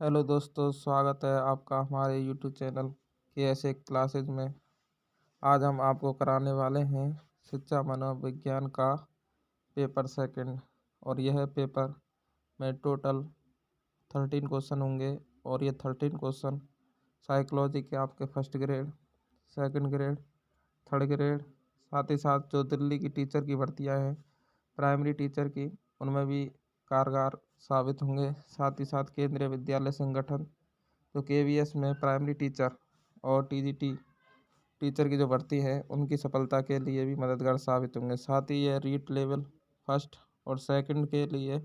Hello दोस्तों, स्वागत है आपका हमारे यूट्यूब चैनल के ऐसे क्लासेज में। आज हम आपको कराने वाले हैं शिक्षा मनोविज्ञान का पेपर सेकंड। और यह पेपर में टोटल 13 क्वेश्चन होंगे। और ये 13 क्वेश्चन साइकोलॉजी के आपके first grade, second grade, third grade, साथ ही साथ जो दिल्ली की टीचर की भर्तियां हैं प्राइमरी टीचर की, उनमें भी कारगर साबित होंगे। साथ ही साथ केंद्रीय विद्यालय संगठन जो केवीएस में प्राइमरी टीचर और टीजीटी टीचर की जो भर्ती है उनकी सफलता के लिए भी मददगार साबित होंगे। साथ ही यह रीट लेवल फर्स्ट और सेकंड के लिए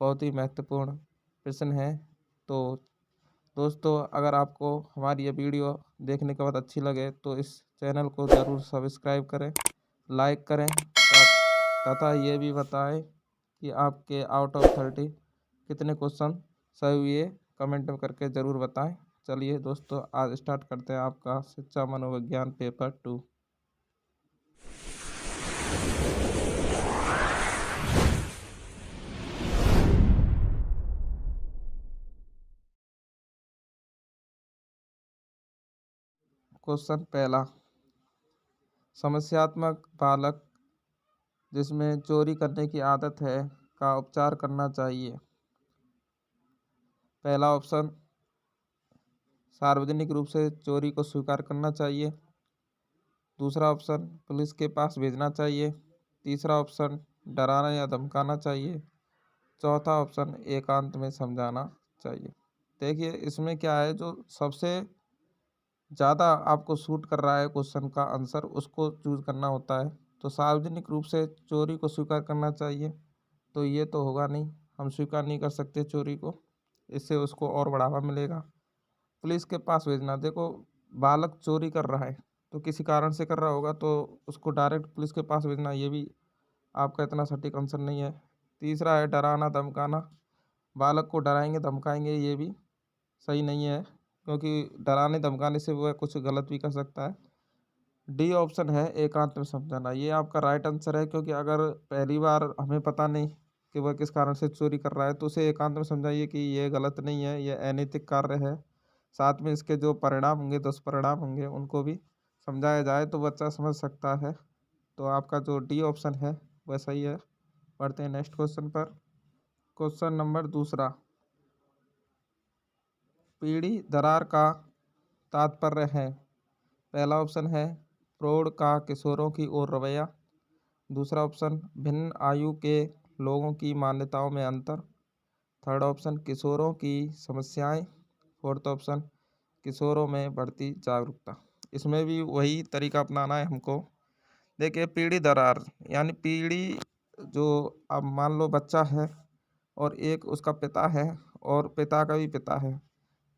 बहुत ही महत्वपूर्ण प्रश्न है। तो दोस्तों, अगर आपको हमारी ये वीडियो देखने के बाद अच्छी लगे तो इस चैनल को ज़रूर सब्सक्राइब करें, लाइक करें तथा ये भी बताएं कि आपके आउट ऑफ 30 कितने क्वेश्चन सही हुए, कमेंट में करके ज़रूर बताएं। चलिए दोस्तों, आज स्टार्ट करते हैं आपका शिक्षा मनोविज्ञान पेपर 2। क्वेश्चन पहला, समस्यात्मक बालक जिसमें चोरी करने की आदत है का उपचार करना चाहिए। पहला ऑप्शन, सार्वजनिक रूप से चोरी को स्वीकार करना चाहिए। दूसरा ऑप्शन, पुलिस के पास भेजना चाहिए। तीसरा ऑप्शन, डराना या धमकाना चाहिए। चौथा ऑप्शन, एकांत में समझाना चाहिए। देखिए, इसमें क्या है, जो सबसे ज़्यादा आपको सूट कर रहा है क्वेश्चन का आंसर, उसको चूज करना होता है। तो सार्वजनिक रूप से चोरी को स्वीकार करना चाहिए, तो ये तो होगा नहीं, हम स्वीकार नहीं कर सकते चोरी को, इससे उसको और बढ़ावा मिलेगा। पुलिस के पास भेजना, देखो बालक चोरी कर रहा है तो किसी कारण से कर रहा होगा, तो उसको डायरेक्ट पुलिस के पास भेजना ये भी आपका इतना सटीक आंसर नहीं है। तीसरा है डराना धमकाना, बालक को डराएंगे धमकाएंगे, ये भी सही नहीं है, क्योंकि डराने धमकाने से वह कुछ गलत भी कर सकता है। डी ऑप्शन है एकांत में समझाना, ये आपका राइट आंसर है, क्योंकि अगर पहली बार हमें पता नहीं कि वह किस कारण से चोरी कर रहा है तो उसे एकांत में समझाइए कि ये गलत नहीं है, ये अनैतिक कार्य है। साथ में इसके जो परिणाम होंगे, दुष्परिणाम होंगे, उनको भी समझाया जाए तो बच्चा समझ सकता है। तो आपका जो डी ऑप्शन है वह सही है। बढ़ते हैं नेक्स्ट क्वेश्चन पर। क्वेश्चन नंबर दूसरा, पीढ़ी दरार का तात्पर्य है। पहला ऑप्शन है प्रौढ़ का किशोरों की ओर रवैया। दूसरा ऑप्शन, भिन्न आयु के लोगों की मान्यताओं में अंतर। थर्ड ऑप्शन, किशोरों की समस्याएं। फोर्थ ऑप्शन, किशोरों में बढ़ती जागरूकता। इसमें भी वही तरीका अपनाना है हमको। देखिए, पीढ़ी दरार यानी पीढ़ी, जो अब मान लो बच्चा है और एक उसका पिता है और पिता का भी पिता है,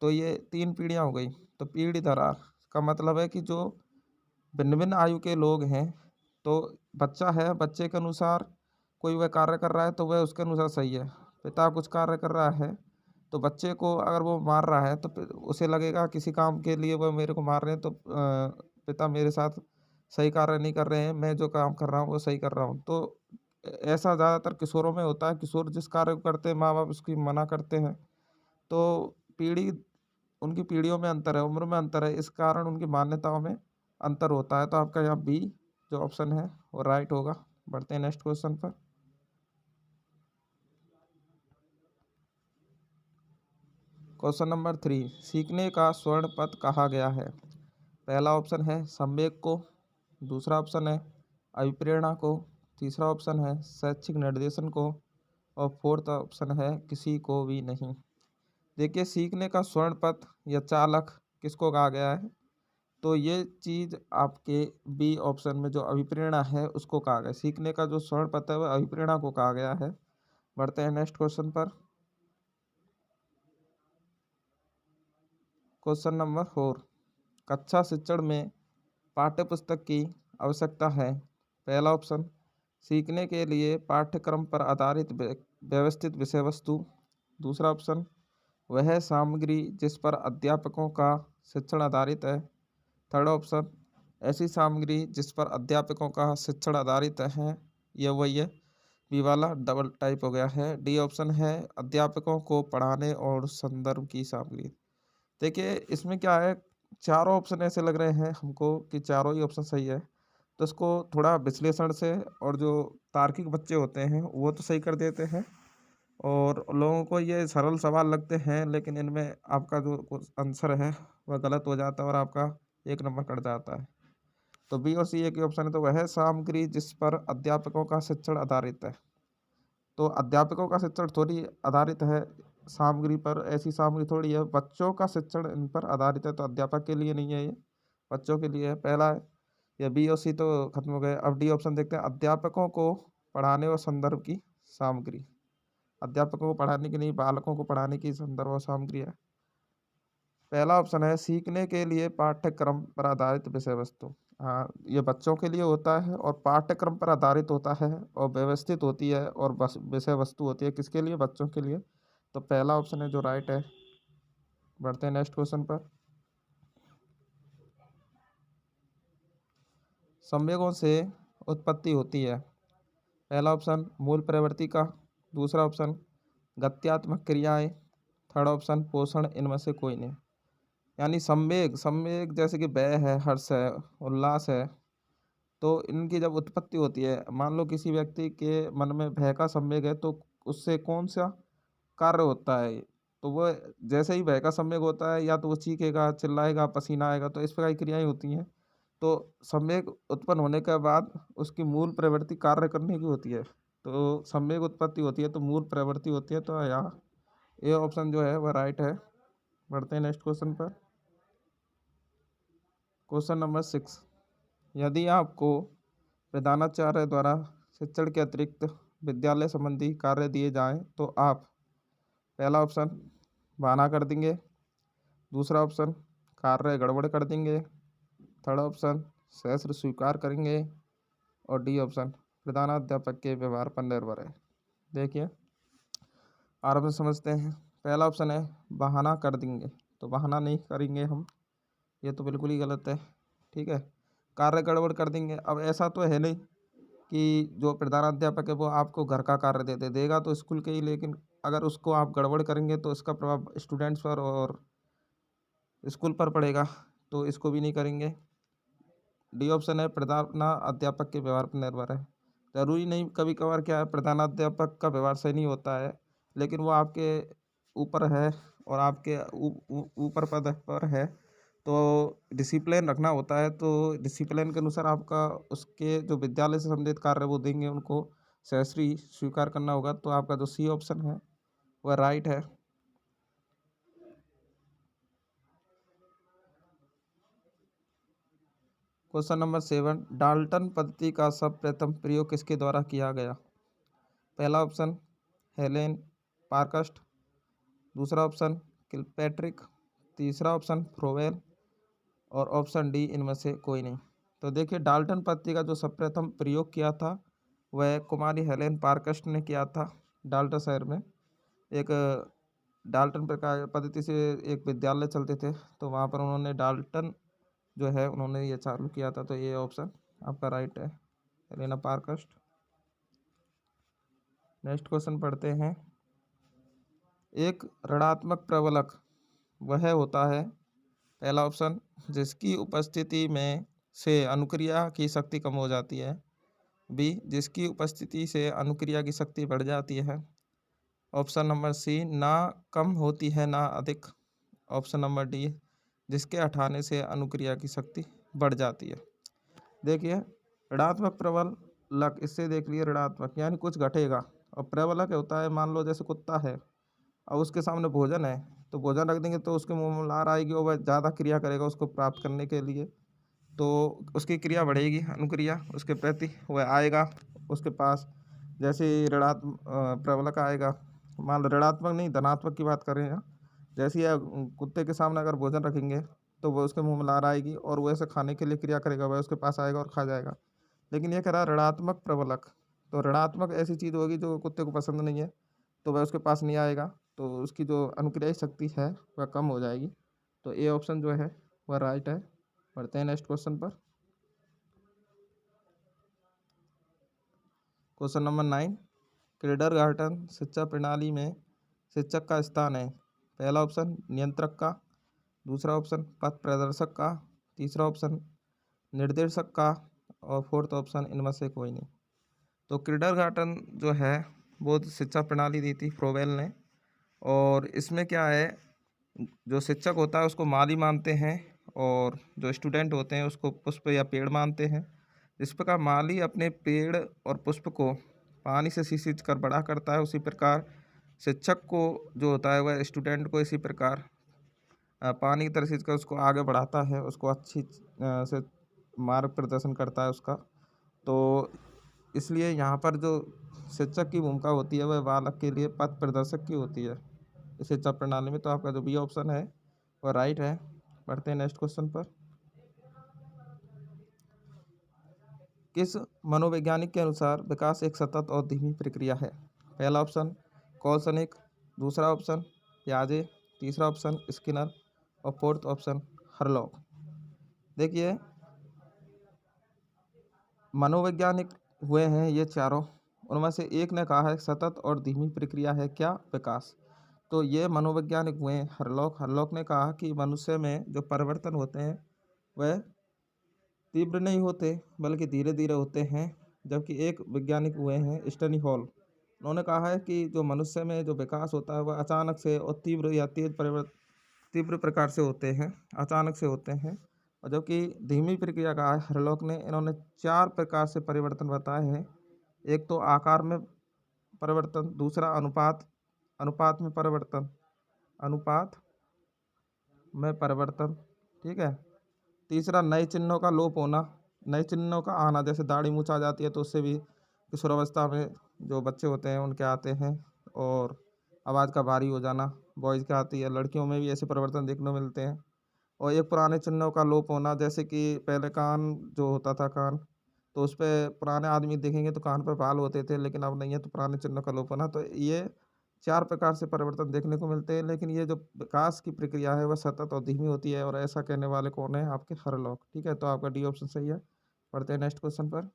तो ये 3 पीढ़ियाँ हो गई। तो पीढ़ी दरार का मतलब है कि जो भिन्न भिन्न आयु के लोग हैं, तो बच्चा है, बच्चे के अनुसार कोई वह कार्य कर रहा है तो वह उसके अनुसार सही है। पिता कुछ कार्य कर रहा है तो बच्चे को अगर वो मार रहा है तो उसे लगेगा किसी काम के लिए वह मेरे को मार रहे हैं, तो पिता मेरे साथ सही कार्य नहीं कर रहे हैं, मैं जो काम कर रहा हूँ वो सही कर रहा हूँ। तो ऐसा ज़्यादातर किशोरों में होता है, किशोर जिस कार्य को करते हैं माँ बाप उसकी मना करते हैं। तो पीढ़ी, उनकी पीढ़ियों में अंतर है, उम्र में अंतर है, इस कारण उनकी मान्यताओं में अंतर होता है। तो आपका यहाँ बी जो ऑप्शन है वो राइट होगा। बढ़ते हैं नेक्स्ट क्वेश्चन पर। क्वेश्चन नंबर 3, सीखने का स्वर्ण पथ कहा गया है। पहला ऑप्शन है संवेग को। दूसरा ऑप्शन है अभिप्रेरणा को। तीसरा ऑप्शन है शैक्षिक निर्देशन को। और फोर्थ ऑप्शन है किसी को भी नहीं। देखिए, सीखने का स्वर्ण पथ या चालक किसको कहा गया है, तो ये चीज़ आपके बी ऑप्शन में जो अभिप्रेरणा है उसको कहा गया। सीखने का जो स्वर्ण पथ है वह अभिप्रेरणा को कहा गया है। बढ़ते हैं नेक्स्ट क्वेश्चन पर। क्वेश्चन नंबर 4, कक्षा शिक्षण में पाठ्य पुस्तक की आवश्यकता है। पहला ऑप्शन, सीखने के लिए पाठ्यक्रम पर आधारित व्यवस्थित विषय वस्तु। दूसरा ऑप्शन, वह सामग्री जिस पर अध्यापकों का शिक्षण आधारित है। थर्ड ऑप्शन, ऐसी सामग्री जिस पर अध्यापकों का शिक्षण आधारित है, यह वही है। बी वाला डबल टाइप हो गया है। डी ऑप्शन है अध्यापकों को पढ़ाने और संदर्भ की सामग्री। देखिए इसमें क्या है, चारों ऑप्शन ऐसे लग रहे हैं हमको कि चारों ही ऑप्शन सही है। तो इसको थोड़ा विश्लेषण से, और जो तार्किक बच्चे होते हैं वो तो सही कर देते हैं, और लोगों को ये सरल सवाल लगते हैं लेकिन इनमें आपका जो आंसर है वह गलत हो जाता है और आपका 1 नंबर कट जाता है। तो बी और सी एक ही ऑप्शन है, तो वह है सामग्री जिस पर अध्यापकों का शिक्षण आधारित है। तो अध्यापकों का शिक्षण थोड़ी आधारित है सामग्री पर, ऐसी सामग्री थोड़ी है, बच्चों का शिक्षण इन पर आधारित है, तो अध्यापक के लिए नहीं है ये, बच्चों के लिए है। पहला है, ये बी और सी तो खत्म हो गए। अब डी ऑप्शन देखते हैं, अध्यापकों को पढ़ाने और संदर्भ की सामग्री। अध्यापकों को पढ़ाने की नहीं, बालकों को पढ़ाने की संदर्भ और सामग्री है। पहला ऑप्शन है सीखने के लिए पाठ्यक्रम पर आधारित विषय वस्तु। हाँ, ये बच्चों के लिए होता है और पाठ्यक्रम पर आधारित होता है और व्यवस्थित होती है, और बस विषय वस्तु होती है किसके लिए, बच्चों के लिए। तो पहला ऑप्शन है जो राइट है। बढ़ते हैं नेक्स्ट क्वेश्चन पर। संवेगों से उत्पत्ति होती है। पहला ऑप्शन मूल प्रवृत्ति का, दूसरा ऑप्शन गत्यात्मक क्रियाएं, थर्ड ऑप्शन पोषण, इनमें से कोई नहीं। यानी संवेग, संवेग जैसे कि भय है, हर्ष है, उल्लास है, तो इनकी जब उत्पत्ति होती है, मान लो किसी व्यक्ति के मन में भय का संवेग है, तो उससे कौन सा कार्य होता है, तो वो जैसे ही भय का संवेग होता है या तो वो चीखेगा, चिल्लाएगा, पसीना आएगा, तो इस प्रकार की क्रियाएं होती हैं। तो संवेग उत्पन्न होने के बाद उसकी मूल प्रवृत्ति कार्य करने की होती है। तो संवेग उत्पत्ति होती है तो मूल प्रवृत्ति होती है, तो यहाँ ए ऑप्शन जो है वह राइट है। बढ़ते हैं नेक्स्ट क्वेश्चन पर। क्वेश्चन नंबर 6, यदि आपको प्रधानाचार्य द्वारा शिक्षण के अतिरिक्त विद्यालय संबंधी कार्य दिए जाएं तो आप पहला ऑप्शन बहाना कर देंगे, दूसरा ऑप्शन कार्य गड़बड़ कर देंगे, थर्ड ऑप्शन सहर्ष स्वीकार करेंगे, और डी ऑप्शन प्रधानाध्यापक के व्यवहार पर निर्भर है। देखिए आराम से समझते हैं। पहला ऑप्शन है बहाना कर देंगे, तो बहाना नहीं करेंगे हम, ये तो बिल्कुल ही गलत है। ठीक है, कार्य गड़बड़ कर देंगे, अब ऐसा तो है नहीं कि जो प्रधानाध्यापक है वो आपको घर का कार्य देगा तो स्कूल के ही, लेकिन अगर उसको आप गड़बड़ करेंगे तो इसका प्रभाव स्टूडेंट्स पर और स्कूल पर पड़ेगा, तो इसको भी नहीं करेंगे। डी ऑप्शन है प्रधानाध्यापक के व्यवहार पर निर्भर है। ज़रूरी नहीं, कभी कभार क्या है प्रधानाध्यापक का व्यवहार सही नहीं होता है, लेकिन वो आपके ऊपर है और आपके ऊपर पद पर है, तो डिसिप्लिन रखना होता है, तो डिसिप्लिन के अनुसार आपका उसके जो विद्यालय से संबंधित कार्य वो देंगे, उनको सहर्ष स्वीकार करना होगा। तो आपका जो सी ऑप्शन है वह राइट है। क्वेश्चन नंबर 7, डाल्टन पद्धति का सर्वप्रथम प्रयोग किसके द्वारा किया गया। पहला ऑप्शन हेलेन पार्कस्ट, दूसरा ऑप्शन किलपैट्रिक, तीसरा ऑप्शन फ्रोवेल, और ऑप्शन डी इनमें से कोई नहीं। तो देखिए डाल्टन पद्धति का जो सर्वप्रथम प्रयोग किया था वह कुमारी हेलेन पार्कस्ट ने किया था। डाल्टन शहर में एक डाल्टन प्रकार पद्धति से एक विद्यालय चलते थे, तो वहाँ पर उन्होंने डाल्टन जो है उन्होंने ये चालू किया था, तो ये ऑप्शन आपका राइट है, हेलेना पार्कस्ट। नेक्स्ट क्वेश्चन पढ़ते हैं। एक ऋणात्मक प्रबलक वह होता है, पहला ऑप्शन जिसकी उपस्थिति में से अनुक्रिया की शक्ति कम हो जाती है, बी जिसकी उपस्थिति से अनुक्रिया की शक्ति बढ़ जाती है, ऑप्शन नंबर सी ना कम होती है ना अधिक, ऑप्शन नंबर डी जिसके हटाने से अनुक्रिया की शक्ति बढ़ जाती है। देखिए ऋणात्मक प्रबलक, इससे देख लिए ऋणात्मक यानी कुछ घटेगा, और प्रबलक होता है मान लो जैसे कुत्ता है और उसके सामने भोजन है, तो भोजन रख देंगे तो उसके मुंह में लार आएगी और वह ज़्यादा क्रिया करेगा उसको प्राप्त करने के लिए, तो उसकी क्रिया बढ़ेगी, अनुक्रिया उसके प्रति वह आएगा उसके पास। जैसे ऋणात्मक प्रबलक आएगा, मान लो ऋणात्मक नहीं धनात्मक की बात कर रहे हैं, जैसे ही कुत्ते के सामने अगर भोजन रखेंगे तो वह उसके मुंह में लार आएगी और वह ऐसे खाने के लिए क्रिया करेगा, वह उसके पास आएगा और खा जाएगा। लेकिन ये कह रहा है ऋणात्मक प्रबलक, तो ऋणात्मक ऐसी चीज़ होगी जो कुत्ते को पसंद नहीं है, तो वह उसके पास नहीं आएगा, तो उसकी जो अनुक्रियाई शक्ति है वह कम हो जाएगी। तो ए ऑप्शन जो है वह राइट है। पढ़ते हैं नेक्स्ट क्वेश्चन पर। क्वेश्चन नंबर 9, किंडरगार्टन शिक्षा प्रणाली में शिक्षक का स्थान है? पहला ऑप्शन नियंत्रक का, दूसरा ऑप्शन पथ प्रदर्शक का, तीसरा ऑप्शन निर्देशक का और फोर्थ ऑप्शन इनमें से कोई नहीं। तो किंडरगार्टन जो है वो शिक्षा प्रणाली दी थी फ्रोवेल ने, और इसमें क्या है, जो शिक्षक होता है उसको माली मानते हैं और जो स्टूडेंट होते हैं उसको पुष्प या पेड़ मानते हैं। इस प्रकार माली अपने पेड़ और पुष्प को पानी से सींच कर बड़ा करता है, उसी प्रकार शिक्षक को जो होता है वह स्टूडेंट को इसी प्रकार पानी की तरह सींच कर उसको आगे बढ़ाता है, उसको अच्छी से मार्ग प्रदर्शन करता है उसका। तो इसलिए यहाँ पर जो शिक्षक की भूमिका होती है वह बालक के लिए पथ प्रदर्शक की होती है इस शिक्षा प्रणाली में। तो आपका जो बी ऑप्शन है वह राइट है। बढ़ते हैं नेक्स्ट क्वेश्चन पर। किस मनोवैज्ञानिक के अनुसार विकास एक सतत और धीमी प्रक्रिया है? पहला ऑप्शन कॉल्सनिक, दूसरा ऑप्शन पियाजे, तीसरा ऑप्शन स्किनर और फोर्थ ऑप्शन हरलॉक। देखिए, मनोवैज्ञानिक हुए हैं ये चारों, उनमें से एक ने कहा है सतत और धीमी प्रक्रिया है क्या? विकास। तो ये मनोवैज्ञानिक हुए हैं हरलॉक। हरलॉक ने कहा कि मनुष्य में जो परिवर्तन होते हैं वह तीव्र नहीं होते बल्कि धीरे धीरे होते हैं। जबकि एक वैज्ञानिक हुए हैं स्टनी हॉल, उन्होंने कहा है कि जो मनुष्य में जो विकास होता है वह अचानक से और तीव्र या तीव्र प्रकार से होते हैं, अचानक से होते हैं। और जबकि धीमी प्रक्रिया कहा है हरलॉक ने, इन्होंने 4 प्रकार से परिवर्तन बताए हैं। एक तो आकार में परिवर्तन, दूसरा अनुपात में परिवर्तन, अनुपात में परिवर्तन, ठीक है। तीसरा नए चिन्हों का लोप होना, नए चिन्हों का आना, जैसे दाढ़ी मूंछ आ जाती है तो उससे भी किशोरावस्था में जो बच्चे होते हैं उनके आते हैं। और आवाज़ का भारी हो जाना बॉयज़ के आती है, लड़कियों में भी ऐसे परिवर्तन देखने को मिलते हैं। और एक पुराने चिन्हों का लोप होना, जैसे कि पहले कान जो होता था कान, तो उस पे पुराने आदमी देखेंगे तो कान पर बाल होते थे, लेकिन अब नहीं है, तो पुराने चिन्हों का लोप होना। तो ये 4 प्रकार से परिवर्तन देखने को मिलते हैं। लेकिन ये जो विकास की प्रक्रिया है वह सतत और धीमी होती है, और ऐसा कहने वाले कौन है? आपके हरलॉक। ठीक है, तो आपका डी ऑप्शन सही है। पढ़ते हैं नेक्स्ट क्वेश्चन पर।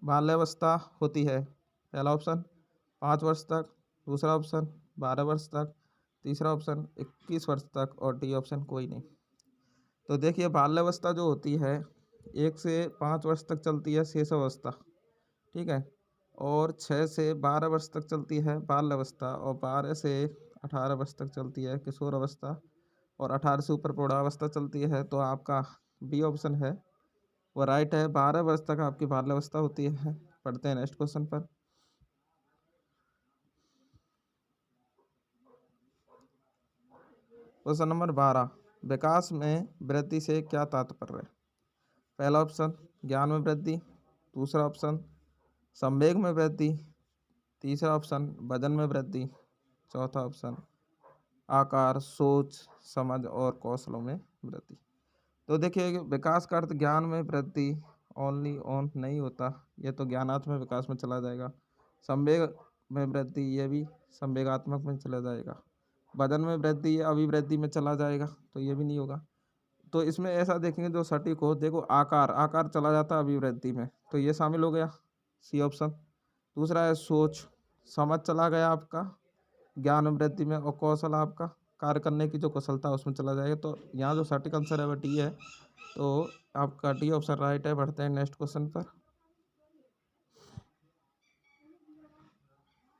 बाल्यावस्था होती है? पहला ऑप्शन 5 वर्ष तक, दूसरा ऑप्शन 12 वर्ष तक, तीसरा ऑप्शन 21 वर्ष तक और डी ऑप्शन कोई नहीं। तो देखिए, बाल्यावस्था जो होती है 1 से 5 वर्ष तक चलती है शिशुअवस्था, ठीक है। और 6 से 12 वर्ष तक चलती है बाल्यावस्था, और 12 से 18 वर्ष तक चलती है किशोर अवस्था, और 18 से ऊपर प्रौढ़ावस्था चलती है। तो आपका बी ऑप्शन है वो राइट है। 12 वर्ष तक आपकी बाल्यावस्था होती है। पढ़ते हैं नेक्स्ट क्वेश्चन पर। क्वेश्चन नंबर 12, विकास में वृद्धि से क्या तात्पर्य है? पहला ऑप्शन ज्ञान में वृद्धि, दूसरा ऑप्शन संवेग में वृद्धि, तीसरा ऑप्शन वजन में वृद्धि, चौथा ऑप्शन आकार, सोच, समझ और कौशलों में वृद्धि। तो देखिए, विकास का अर्थ ज्ञान में वृद्धि ओनली ऑन नहीं होता, ये तो ज्ञानात्मक विकास में चला जाएगा। संवेग में वृद्धि, ये भी संवेगात्मक में चला जाएगा। वजन में वृद्धि ये अभिवृद्धि में चला जाएगा, तो ये भी नहीं होगा। तो इसमें ऐसा देखेंगे जो सटीक हो, देखो आकार, आकार चला जाता है अभिवृद्धि में, तो ये शामिल हो गया, सी ऑप्शन। दूसरा है सोच, समझ चला गया आपका ज्ञान वृद्धि में, और कौशल आपका कार्य करने की जो कुशलता है उसमें चला जाएगा। तो यहाँ जो सटीक आंसर है वह डी है। तो आपका डी ऑप्शन राइट है। बढ़ते हैं नेक्स्ट क्वेश्चन पर।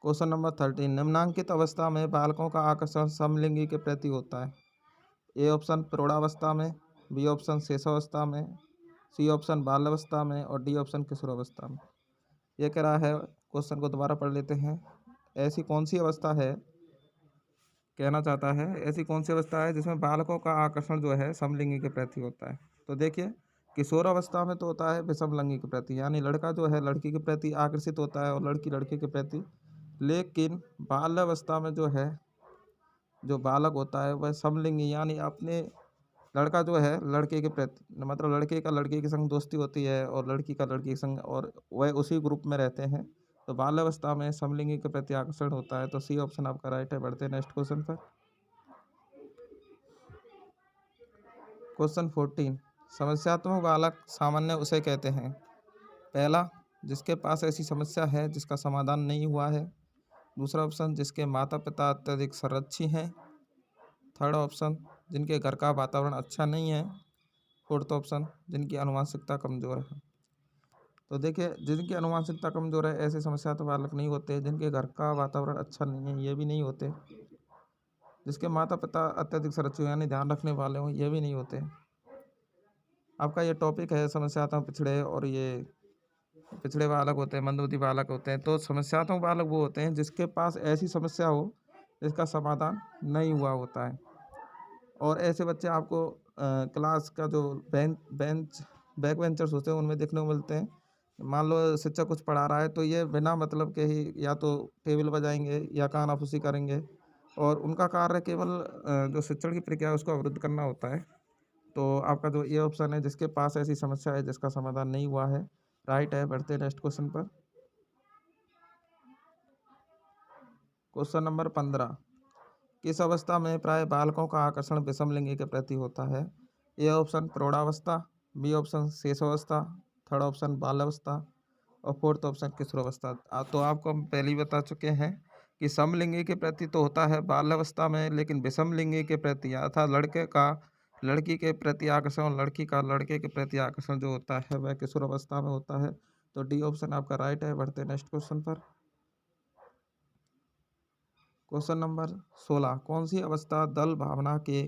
क्वेश्चन नंबर 13, निम्नांकित अवस्था में बालकों का आकर्षण समलिंगी के प्रति होता है? ए ऑप्शन प्रौढ़ावस्था में, बी ऑप्शन शिशुअवस्था में, सी ऑप्शन बाल्यावस्था में और डी ऑप्शन किशोरावस्था में। ये कह रहा है, क्वेश्चन को दोबारा पढ़ लेते हैं। ऐसी कौन सी अवस्था है, कहना चाहता है ऐसी कौन सी अवस्था है जिसमें बालकों का आकर्षण जो है समलिंगी के प्रति होता है? तो देखिए, किशोर अवस्था में तो होता है विषम लिंगी के प्रति, यानी लड़का जो है लड़की के प्रति आकर्षित होता है और लड़की लड़के के प्रति। लेकिन बाल्यावस्था में जो है, जो बालक होता है वह समलिंगी, यानी अपने लड़का जो है लड़के के प्रति, मतलब लड़के का लड़के के संग दोस्ती होती है और लड़की का लड़की के संग, और वह उसी ग्रुप में रहते हैं। तो बाल्यावस्था में समलिंगी के प्रति आकर्षण होता है। तो सी ऑप्शन आपका राइट है। बढ़ते हैं नेक्स्ट क्वेश्चन पर। क्वेश्चन 14, समस्यात्मक बालक सामान्य उसे कहते हैं? पहला, जिसके पास ऐसी समस्या है जिसका समाधान नहीं हुआ है। दूसरा ऑप्शन, जिसके माता पिता अत्यधिक सर्वोच्ची हैं। थर्ड ऑप्शन, जिनके घर का वातावरण अच्छा नहीं है। फोर्थ ऑप्शन, जिनकी आनुवंशिकता कमज़ोर है। तो देखिए, जिनकी आनुवंशिकता कमज़ोर है ऐसे समस्या तो बालक नहीं होते। जिनके घर का वातावरण अच्छा नहीं है ये भी नहीं होते। जिसके माता पिता अत्यधिक सर्वोच्च यानी ध्यान रखने वाले हों ये भी नहीं होते। आपका ये टॉपिक है समस्यात्मक पिछड़े, और ये पिछड़े बालक होते हैं, मंदबुद्धि बालक होते हैं। तो समस्यात्मक बालक वो होते हैं जिसके पास ऐसी समस्या हो जिसका समाधान नहीं हुआ होता है। और ऐसे बच्चे आपको क्लास का जो बैक बेंचर्स होते हैं उनमें देखने को मिलते हैं। मान लो शिक्षक कुछ पढ़ा रहा है तो ये बिना मतलब के ही या तो टेबल बजाएंगे या कानाफूसी करेंगे, और उनका कार्य केवल जो शिक्षण की प्रक्रिया है उसको अवरुद्ध करना होता है। तो आपका जो ये ऑप्शन है, जिसके पास ऐसी समस्या है जिसका समाधान नहीं हुआ है, राइट है। बढ़ते हैं नेक्स्ट क्वेश्चन पर। क्वेश्चन नंबर 15, किस अवस्था में प्राय बालकों का आकर्षण विषम लिंगी के प्रति होता है? ए ऑप्शन प्रौढ़ावस्था, बी ऑप्शन शेषावस्था, थर्ड ऑप्शन बाल्यावस्था, और फोर्थ ऑप्शन किशोरावस्था। तो आपको हम पहले ही बता चुके हैं कि समलिंगी के प्रति तो होता है बाल्यावस्था में, लेकिन विषम लिंगी के प्रति अर्थात लड़के का लड़की के प्रति आकर्षण और लड़की का लड़के के प्रति आकर्षण जो होता है वह किशोरावस्था में होता है। तो डी ऑप्शन आपका राइट है। बढ़ते हैं नेक्स्ट क्वेश्चन पर। क्वेश्चन नंबर 16, कौन सी अवस्था दल भावना के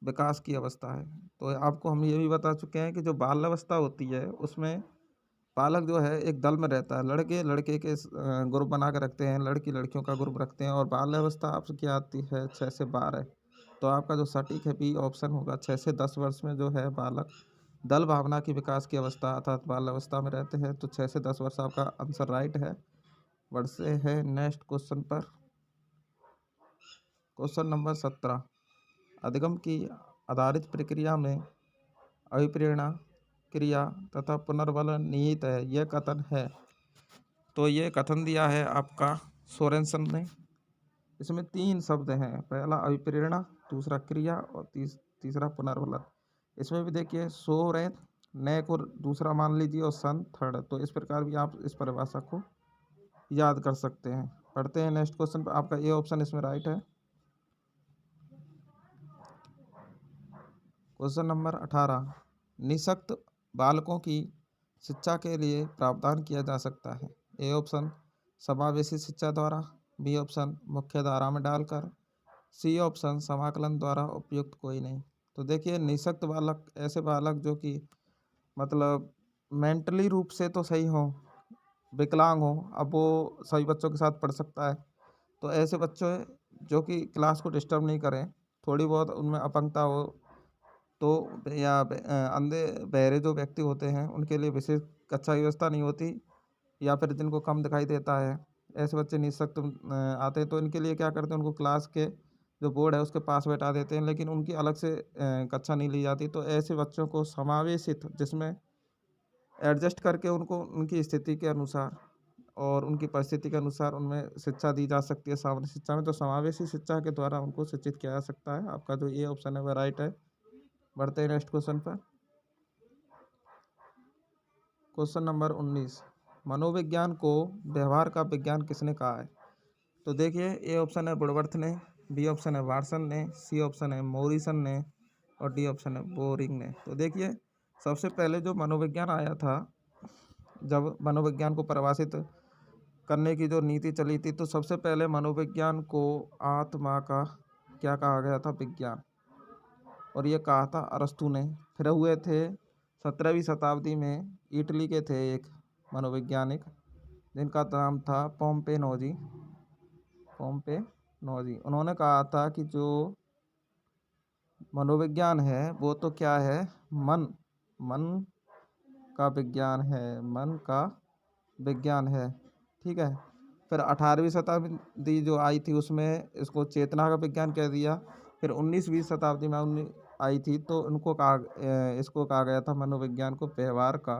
विकास की अवस्था है? तो आपको हम ये भी बता चुके हैं कि जो बाल अवस्था होती है उसमें बालक जो है एक दल में रहता है। लड़के लड़के के ग्रुप बना कर रखते हैं, लड़की लड़कियों का ग्रुप रखते हैं, और बाल अवस्था आपकी आती है 6 से 12। तो आपका जो सटीक है बी ऑप्शन होगा। 6 से 10 वर्ष में जो है बालक दल भावना की विकास की अवस्था अर्थात बाल अवस्था में रहते हैं। तो 6 से 10 वर्ष आपका आंसर राइट है। बढ़ते हैं नेक्स्ट क्वेश्चन पर। क्वेश्चन नंबर 17, अधिगम की आधारित प्रक्रिया में अभिप्रेरणा क्रिया तथा पुनर्बल निहित है, यह कथन है। तो ये कथन दिया है आपका सोरेनसन ने। इसमें 3 शब्द हैं, पहला अभिप्रेरणा, दूसरा क्रिया, और तीसरा पुनर्बलन। इसमें भी देखिए सोरेन ने को दूसरा मान लीजिए और सन थर्ड। तो इस प्रकार भी आप इस परिभाषा को याद कर सकते हैं। पढ़ते हैं नेक्स्ट क्वेश्चन पर। आपका ये ऑप्शन इसमें राइट है। क्वेश्चन नंबर 18, निःशक्त बालकों की शिक्षा के लिए प्रावधान किया जा सकता है? ए ऑप्शन समावेशी शिक्षा द्वारा, बी ऑप्शन मुख्य धारा में डालकर, सी ऑप्शन समाकलन द्वारा, उपयुक्त कोई नहीं। तो देखिए, निःशक्त बालक ऐसे बालक जो कि मतलब मेंटली रूप से तो सही हो, विकलांग हो, अब वो सभी बच्चों के साथ पढ़ सकता है। तो ऐसे बच्चे जो कि क्लास को डिस्टर्ब नहीं करें, थोड़ी बहुत उनमें अपंगता हो, तो या अंधे बहरे जो व्यक्ति होते हैं उनके लिए विशेष कक्षा व्यवस्था नहीं होती, या फिर जिनको कम दिखाई देता है, ऐसे बच्चे निःशक्त आते हैं। तो इनके लिए क्या करते हैं, उनको क्लास के जो बोर्ड है उसके पास बैठा देते हैं, लेकिन उनकी अलग से कक्षा नहीं ली जाती। तो ऐसे बच्चों को समावेशित, जिसमें एडजस्ट करके उनको उनकी स्थिति के अनुसार और उनकी परिस्थिति के अनुसार उनमें शिक्षा दी जा सकती है सामान्य शिक्षा में। तो समावेशी शिक्षा के द्वारा उनको शिक्षित किया जा सकता है। आपका जो ये ऑप्शन है वह राइट है। बढ़ते हैं नेक्स्ट क्वेश्चन पर। क्वेश्चन नंबर 19, मनोविज्ञान को व्यवहार का विज्ञान किसने कहा है? तो देखिए, ए ऑप्शन है वुडवर्थ ने, बी ऑप्शन है वाटसन ने, सी ऑप्शन है मोरिसन ने, और डी ऑप्शन है बोरिंग ने। तो देखिए, सबसे पहले जो मनोविज्ञान आया था, जब मनोविज्ञान को परिभाषित करने की जो नीति चली थी, तो सबसे पहले मनोविज्ञान को आत्मा का क्या कहा गया था? विज्ञान। और ये कहा था अरस्तु ने। फिर हुए थे 17वीं शताब्दी में इटली के थे एक मनोवैज्ञानिक जिनका नाम था पोम्पेनोजी। उन्होंने कहा था कि जो मनोविज्ञान है वो तो क्या है, मन मन का विज्ञान है, मन का विज्ञान है। ठीक है। फिर 18वीं शताब्दी जो आई थी उसमें इसको चेतना का विज्ञान कह दिया। फिर 19वीं शताब्दी में आई थी तो इसको कहा गया था मनोविज्ञान को व्यवहार का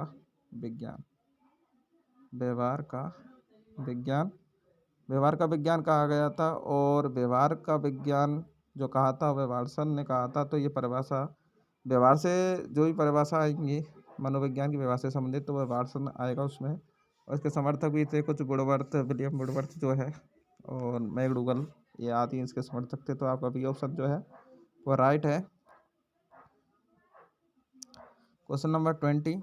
विज्ञान। व्यवहार का विज्ञान व्यवहार का विज्ञान कहा गया था। और व्यवहार का विज्ञान जो कहा था वह वाटसन ने कहा था। तो ये परिभाषा व्यवहार से जो भी परिभाषा आएंगी मनोविज्ञान की विभाग से संबंधित, तो वह वाटसन आएगा उसमें। और इसके समर्थक भी थे कुछ, वुडवर्थ, विलियम वुडवर्थ जो है, और मैकडूगल, ये आदि इसके समर्थक थे। तो आपका बी ऑप्शन जो है वो राइट है। क्वेश्चन नंबर 20,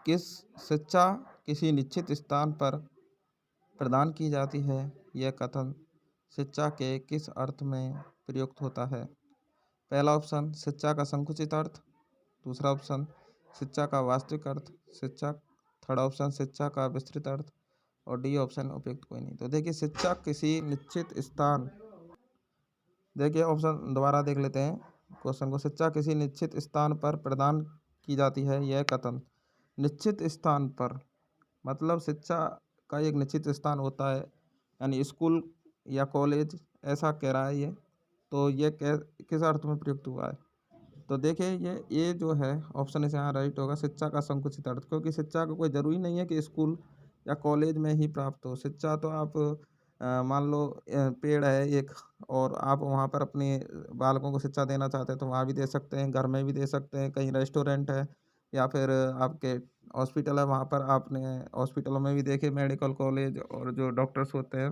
किस शिक्षा किसी निश्चित स्थान पर प्रदान की जाती है, यह कथन शिक्षा के किस अर्थ में प्रयुक्त होता है? पहला ऑप्शन शिक्षा का संकुचित अर्थ, दूसरा ऑप्शन शिक्षा का वास्तविक अर्थ, थर्ड ऑप्शन शिक्षा का विस्तृत अर्थ, और डी ऑप्शन उपयुक्त कोई नहीं। तो देखिए शिक्षा किसी निश्चित स्थान, देखिए ऑप्शन दोबारा देख लेते हैं क्वेश्चन को। शिक्षा किसी निश्चित स्थान पर प्रदान की जाती है, यह कथन निश्चित स्थान पर, मतलब शिक्षा का एक निश्चित स्थान होता है, यानी स्कूल या कॉलेज, ऐसा कह रहा है ये। तो ये किस अर्थ में प्रयुक्त हुआ है? तो देखिए ये जो है ऑप्शन इस यहाँ राइट होगा, शिक्षा का संकुचित अर्थ। क्योंकि शिक्षा का कोई ज़रूरी नहीं है कि स्कूल या कॉलेज में ही प्राप्त हो। शिक्षा तो आप मान लो पेड़ है एक, और आप वहाँ पर अपने बालकों को शिक्षा देना चाहते हैं तो वहाँ भी दे सकते हैं, घर में भी दे सकते हैं, कहीं रेस्टोरेंट है या फिर आपके हॉस्पिटल है, वहाँ पर आपने हॉस्पिटलों में भी देखे, मेडिकल कॉलेज, और जो डॉक्टर्स होते हैं,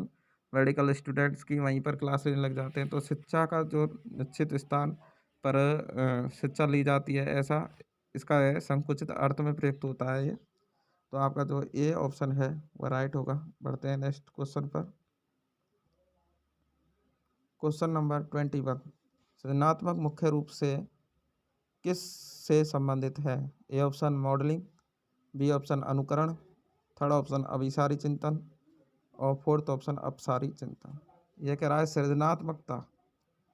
मेडिकल स्टूडेंट्स की वहीं पर क्लास लेने लग जाते हैं। तो शिक्षा का जो निश्चित स्थान पर शिक्षा ली जाती है, ऐसा इसका है संकुचित अर्थ में प्रयुक्त होता है ये। तो आपका जो ए ऑप्शन है वह राइट होगा। बढ़ते हैं नेक्स्ट क्वेश्चन पर। क्वेश्चन नंबर 21, सृजनात्मक मुख्य रूप से किस से संबंधित है? A option modelling, B option अनुकरण, थर्ड ऑप्शन अभिसारी चिंतन, और फोर्थ ऑप्शन अपसारी चिंतन। यह कह रहा है सृजनात्मकता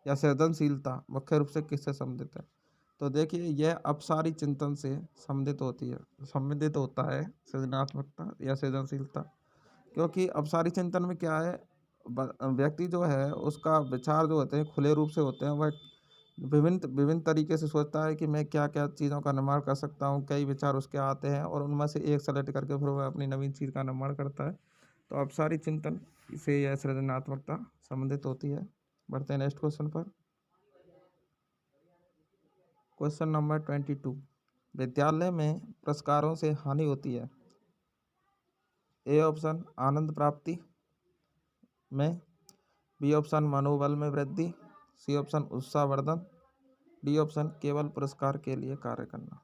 या सृजनशीलता मुख्य रूप से किससे संबंधित है? तो देखिए यह अपसारी चिंतन से संबंधित होता है सृजनात्मकता या सृजनशीलता। क्योंकि अपसारी चिंतन में क्या है, व्यक्ति जो है उसका विचार जो होते हैं खुले रूप से होते हैं, वह विभिन्न विभिन्न तरीके से सोचता है कि मैं क्या क्या चीज़ों का निर्माण कर सकता हूँ। कई विचार उसके आते हैं और उनमें से एक सेलेक्ट करके फिर वह अपनी नवीन चीज़ का निर्माण करता है। तो अपसारी चिंतन से यह सृजनात्मकता संबंधित होती है। बढ़ते हैं नेक्स्ट क्वेश्चन पर। क्वेश्चन नंबर 22, विद्यालय में पुरस्कारों से हानि होती है? ए ऑप्शन आनंद प्राप्ति में, बी ऑप्शन मनोबल में वृद्धि, सी ऑप्शन उत्साहवर्धन, डी ऑप्शन केवल पुरस्कार के लिए कार्य करना।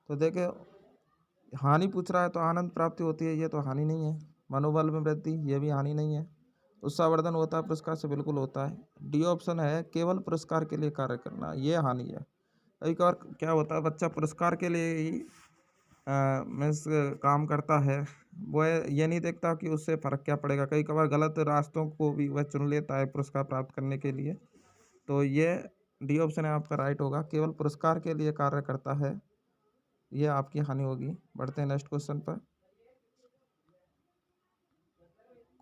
तो देखिए हानि पूछ रहा है तो आनंद प्राप्ति होती है, ये तो हानि नहीं है। मनोबल में वृद्धि, ये भी हानि नहीं है। उत्साहवर्धन होता है पुरस्कार से, बिल्कुल होता है। डी ऑप्शन है केवल पुरस्कार के लिए कार्य करना, ये हानि है। कई बार क्या होता है बच्चा पुरस्कार के लिए ही मीन्स काम करता है, वह ये नहीं देखता कि उससे फ़र्क क्या पड़ेगा। कई कभार गलत रास्तों को भी वह चुन लेता है पुरस्कार प्राप्त करने के लिए। तो ये डी ऑप्शन है आपका राइट होगा, केवल पुरस्कार के लिए कार्य करता है, ये आपकी हानि होगी। बढ़ते हैं नेक्स्ट क्वेश्चन पर।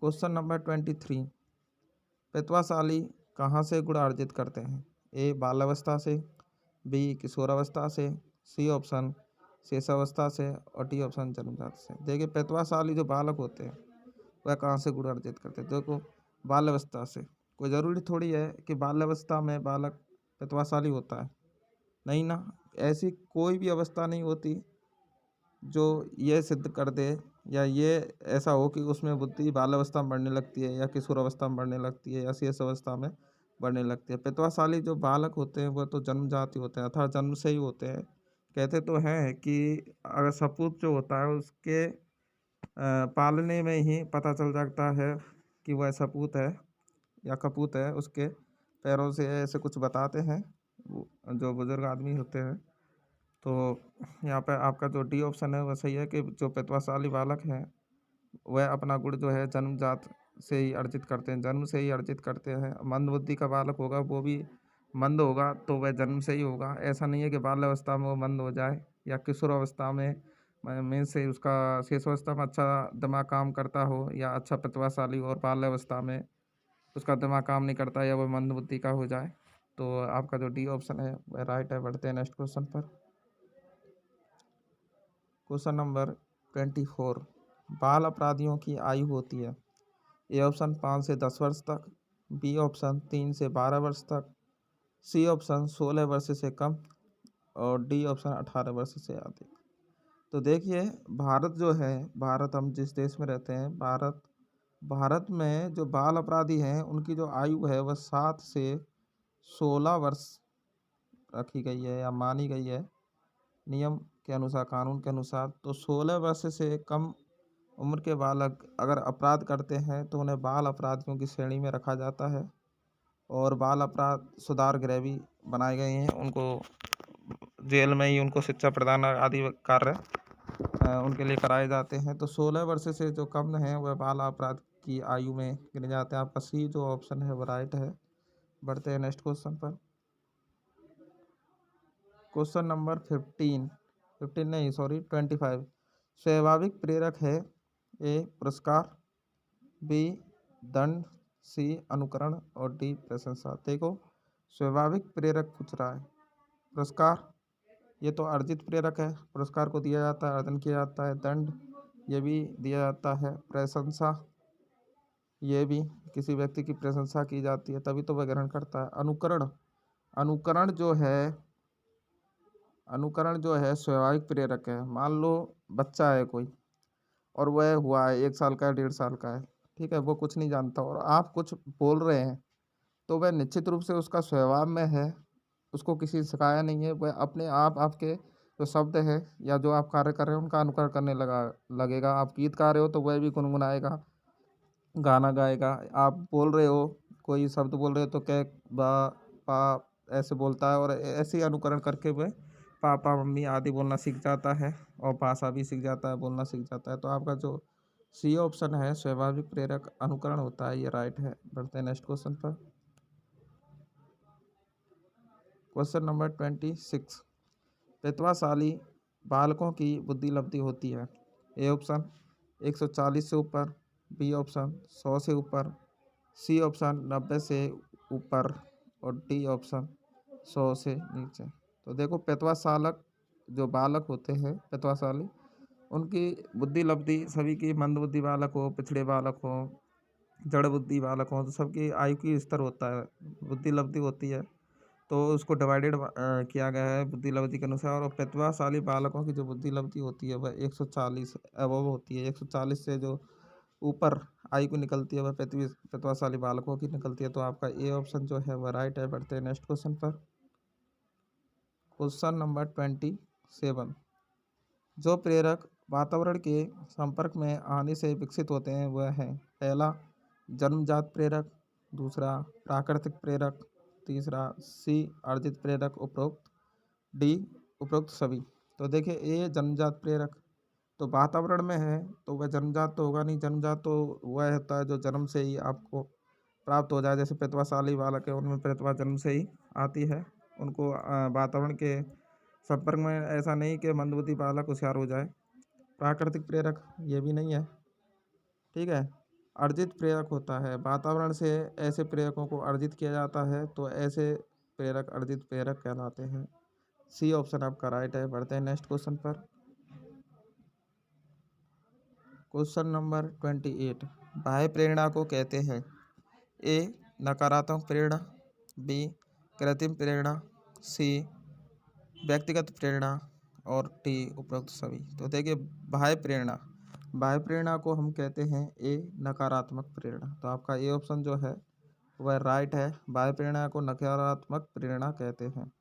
क्वेश्चन नंबर 23, प्रतिभाशाली कहाँ से गुण अर्जित करते हैं? ए बाल्यावस्था से, बी किशोरावस्था से, सी ऑप्शन शेषावस्था से, और डी ऑप्शन जन्मजात से। देखिए प्रतिभाशाली जो बालक होते हैं वह कहाँ से गुण अर्जित करते हैं? देखो बाल्यावस्था से। कोई ज़रूरी थोड़ी है कि बाल्यावस्था में बालक प्रतिभाशाली होता है, नहीं ना। ऐसी कोई भी अवस्था नहीं होती जो ये सिद्ध कर दे या ये ऐसा हो कि उसमें बुद्धि बाल्यावस्था में बढ़ने लगती है या किशोर अवस्था में बढ़ने लगती है या शेष अवस्था में बढ़ने लगती है। प्रतिभाशाली जो बालक होते हैं वह तो जन्मजात ही होते हैं, अर्थात जन्म से ही होते हैं। कहते तो हैं कि अगर सपूत जो होता है उसके पालने में ही पता चल जाता है कि वह सपूत है या कपूत है। उसके पैरों से ऐसे कुछ बताते हैं जो बुजुर्ग आदमी होते हैं। तो यहाँ पे आपका जो डी ऑप्शन है वह सही है कि जो प्रतिभाशाली बालक हैं वह अपना गुण जो है जन्मजात से ही अर्जित करते हैं, जन्म से ही अर्जित करते हैं। मंद बुद्धि का बालक होगा वो भी मंद होगा तो वह जन्म से ही होगा। ऐसा नहीं है कि बाल्यावस्था में वो मंद हो जाए या किशोरावस्था में से उसका शेषावस्था में अच्छा दिमाग काम करता हो या अच्छा प्रतिभाशाली और बाल्यावस्था में उसका दिमाग काम नहीं करता या वह मंद बुद्धि का हो जाए। तो आपका जो डी ऑप्शन है वह राइट है। बढ़ते हैं नेक्स्ट क्वेश्चन पर। क्वेश्चन नंबर 24, बाल अपराधियों की आयु होती है? ए ऑप्शन 5 से 10 वर्ष तक, बी ऑप्शन 3 से 12 वर्ष तक, सी ऑप्शन 16 वर्ष से कम, और डी ऑप्शन 18 वर्ष से अधिक। तो देखिए भारत जो है, भारत हम जिस देश में रहते हैं, भारत में जो बाल अपराधी हैं उनकी जो आयु है वह 7 से 16 वर्ष रखी गई है या मानी गई है नियम के अनुसार, कानून के अनुसार। तो 16 वर्ष से कम उम्र के बालक अगर अपराध करते हैं तो उन्हें बाल अपराधियों की श्रेणी में रखा जाता है और बाल अपराध सुधार गृह भी बनाए गए हैं। उनको जेल में ही उनको शिक्षा प्रदान आदि कार्य उनके लिए कराए जाते हैं। तो 16 वर्ष से जो कम है वह बाल अपराध की आयु में गिने जाते हैं। आपका सी जो ऑप्शन है वो राइट है। बढ़ते हैं नेक्स्ट क्वेश्चन पर। क्वेश्चन नंबर 15 नहीं सॉरी 25। स्वाभाविक प्रेरक है ए पुरस्कार, बी दंड, सी अनुकरण और डी प्रशंसा। देखो स्वाभाविक प्रेरक पूछ रहा है। पुरस्कार ये तो अर्जित प्रेरक है, पुरस्कार को दिया जाता है, अर्जन किया जाता है। दंड ये भी दिया जाता है। प्रशंसा ये भी किसी व्यक्ति की प्रशंसा की जाती है तभी तो वह ग्रहण करता है। अनुकरण अनुकरण जो है स्वाभाविक प्रेरक है। मान लो बच्चा है कोई और वह हुआ है 1 साल का है, 1.5 साल का है, ठीक है, वो कुछ नहीं जानता और आप कुछ बोल रहे हैं तो वह निश्चित रूप से उसका स्वभाव में है, उसको किसी ने सिखाया नहीं है, वह अपने आप आपके जो शब्द है या जो आप कार्य कर रहे हैं उनका अनुकरण करने लगेगा। आप गीत गा रहे हो तो वह भी गुनगुनाएगा, गाना गाएगा। आप बोल रहे हो, कोई शब्द बोल रहे हो तो कै बा पा ऐसे बोलता है और ऐसे ही अनुकरण करके वह पापा मम्मी आदि बोलना सीख जाता है और भाषा भी सीख जाता है, बोलना सीख जाता है। तो आपका जो सी ऑप्शन है स्वाभाविक प्रेरक अनुकरण होता है, ये राइट है। बढ़ते हैं नेक्स्ट क्वेश्चन पर। Question number 26। प्रतिभाशाली बालकों की बुद्धि लब्धि होती है। ए ऑप्शन 140 से ऊपर, बी ऑप्शन 100 से ऊपर, सी ऑप्शन 90 से ऊपर और डी ऑप्शन 100 से नीचे। तो देखो प्रतिभाशालक जो बालक होते हैं प्रतिभाशाली, उनकी बुद्धि लब्धि सभी की, मंद बुद्धि बालक हो, पिछड़े बालक हो, जड़ बुद्धि बालक हो, तो सबकी आयु की स्तर होता है, बुद्धि लब्धि होती है। तो उसको डिवाइडेड किया गया है बुद्धि लब्धि के अनुसार। और प्रतिभाशाली बालकों की जो बुद्धि लब्धि होती है वह 140 अबव होती है। 140 से जो ऊपर आयु को निकलती है वह प्रतिभाशाली बालकों की निकलती है। तो आपका ए ऑप्शन जो है वह राइट है। बढ़ते हैं नेक्स्ट क्वेश्चन पर। Question number 27। जो प्रेरक वातावरण के संपर्क में आने से विकसित होते हैं वह है पहला जन्मजात प्रेरक, दूसरा प्राकृतिक प्रेरक, तीसरा सी अर्जित प्रेरक, उपरोक्त डी उपरोक्त सभी। तो देखिए ए जन्मजात प्रेरक, तो वातावरण में है तो वह जन्मजात तो होगा नहीं। जन्मजात तो वह होता है जो जन्म से ही आपको प्राप्त हो जाए, जैसे प्रतिभाशाली बालक है उनमें प्रतिभा जन्म से ही आती है, उनको वातावरण के संपर्क में ऐसा नहीं कि मंदबुद्धि बालक होशियार हो जाए। प्राकृतिक प्रेरक ये भी नहीं है, ठीक है। अर्जित प्रेरक होता है, वातावरण से ऐसे प्रेरकों को अर्जित किया जाता है तो ऐसे प्रेरक अर्जित प्रेरक कहलाते हैं। सी ऑप्शन आपका राइट है। बढ़ते हैं नेक्स्ट क्वेश्चन पर। Question number 28। बाह्य प्रेरणा को कहते हैं ए नकारात्मक प्रेरणा, बी कृत्रिम प्रेरणा, सी व्यक्तिगत प्रेरणा और डी उपरोक्त सभी। तो देखिए बाह्य प्रेरणा को हम कहते हैं ए नकारात्मक प्रेरणा। तो आपका ए ऑप्शन जो है वह राइट है। बाह्य प्रेरणा को नकारात्मक प्रेरणा कहते हैं।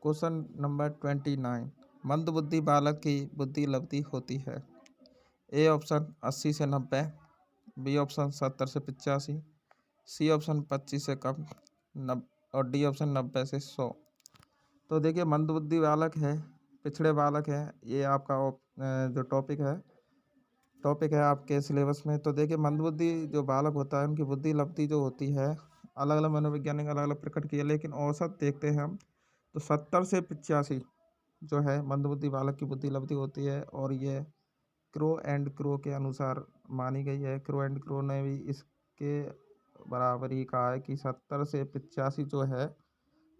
Question number 29। मंद बुद्धि बालक की बुद्धि लब्धि होती है। ए ऑप्शन 80 से 90, बी ऑप्शन 70 से 85, सी ऑप्शन 25 से कम और डी ऑप्शन 90 से 100। तो देखिए मंद बुद्धि बालक है, पिछड़े बालक है, ये आपका जो टॉपिक है आपके सिलेबस में। तो देखिए मंदबुद्धि जो बालक होता है उनकी बुद्धि लब्धि जो होती है अलग अलग मनोवैज्ञानिक अलग अलग प्रकट किए, लेकिन औसत देखते हैं हम तो 70 से 85 जो है मंदबुद्धि बालक की बुद्धि लब्धि होती है। और ये क्रो एंड क्रो के अनुसार मानी गई है। क्रो एंड क्रो ने भी इसके बराबर ही कहा है कि 70 से 85 जो है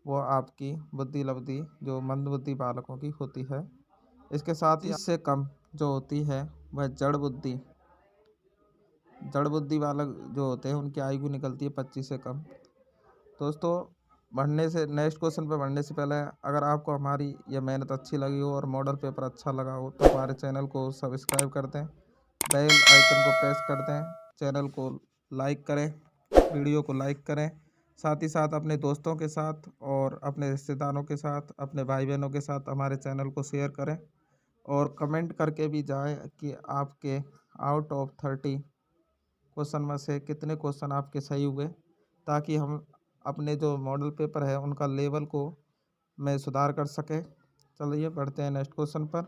वो आपकी बुद्धि लब्धि जो मंदबुद्धि बालकों की होती है। इसके साथ ही इससे कम जो होती है वह जड़ बुद्धि बालक जो होते हैं उनकी आयु निकलती है 25 से कम। दोस्तों बढ़ने से नेक्स्ट क्वेश्चन पे बढ़ने से पहले अगर आपको हमारी ये मेहनत अच्छी लगी हो और मॉडल पेपर अच्छा लगा हो तो हमारे चैनल को सब्सक्राइब कर दें, बेल आइकन को प्रेस कर दें, चैनल को लाइक करें, वीडियो को लाइक करें, साथ ही साथ अपने दोस्तों के साथ और अपने रिश्तेदारों के साथ, अपने भाई बहनों के साथ हमारे चैनल को शेयर करें और कमेंट करके भी जाएं कि आपके आउट ऑफ 30 क्वेश्चन में से कितने क्वेश्चन आपके सही हुए, ताकि हम अपने जो मॉडल पेपर है उनका लेवल को में सुधार कर सके। चलिए बढ़ते हैं नेक्स्ट क्वेश्चन पर।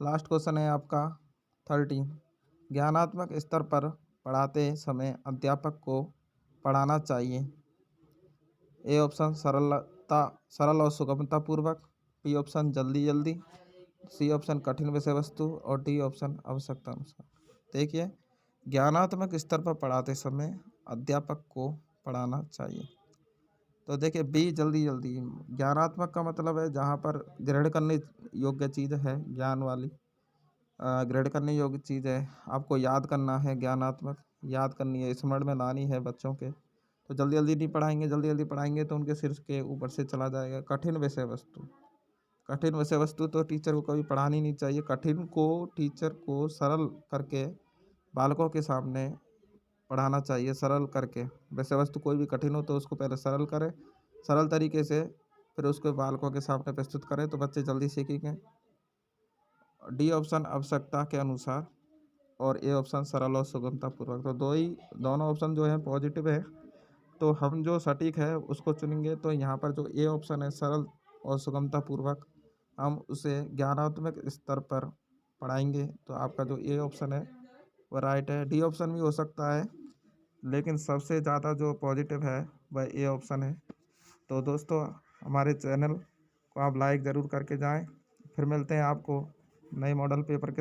लास्ट क्वेश्चन है आपका 30। ज्ञानात्मक स्तर पर पढ़ाते समय अध्यापक को पढ़ाना चाहिए। ए ऑप्शन सरल और सुगमता पूर्वक, बी ऑप्शन जल्दी जल्दी, सी ऑप्शन कठिन विषय वस्तु और डी ऑप्शन आवश्यकता अनुसार। देखिए, ज्ञानात्मक स्तर पर पढ़ाते समय अध्यापक को पढ़ाना चाहिए। तो देखिए बी जल्दी जल्दी, ज्ञानात्मक का मतलब है जहाँ पर ग्रहण करने योग्य चीज़ है, ज्ञान वाली ग्रहण करने योग्य चीज़ है, आपको याद करना है, ज्ञानात्मक याद करनी है, स्मरण में लानी है बच्चों के, तो जल्दी जल्दी नहीं पढ़ाएंगे, जल्दी जल्दी पढ़ाएंगे तो उनके सिर के ऊपर से चला जाएगा। कठिन विषय वस्तु, कठिन विषय वस्तु तो टीचर को कभी पढ़ानी नहीं चाहिए। कठिन को टीचर को सरल करके बालकों के सामने पढ़ाना चाहिए, सरल करके। विषय वस्तु कोई भी कठिन हो तो उसको पहले सरल करें, सरल तरीके से, फिर उसको बालकों के सामने प्रस्तुत करें तो बच्चे जल्दी सीखेंगे। डी ऑप्शन आवश्यकता के अनुसार और ए ऑप्शन सरल और सुगमता पूर्वक। तो दोनों ऑप्शन जो है पॉजिटिव है, तो हम जो सटीक है उसको चुनेंगे। तो यहाँ पर जो ए ऑप्शन है सरल और सुगमता पूर्वक, हम उसे ज्ञानात्मक स्तर पर पढ़ाएंगे, तो आपका जो ए ऑप्शन है वह राइट है। डी ऑप्शन भी हो सकता है, लेकिन सबसे ज़्यादा जो पॉजिटिव है वह ए ऑप्शन है। तो दोस्तों, हमारे चैनल को आप लाइक ज़रूर करके जाएं। फिर मिलते हैं आपको नए मॉडल पेपर के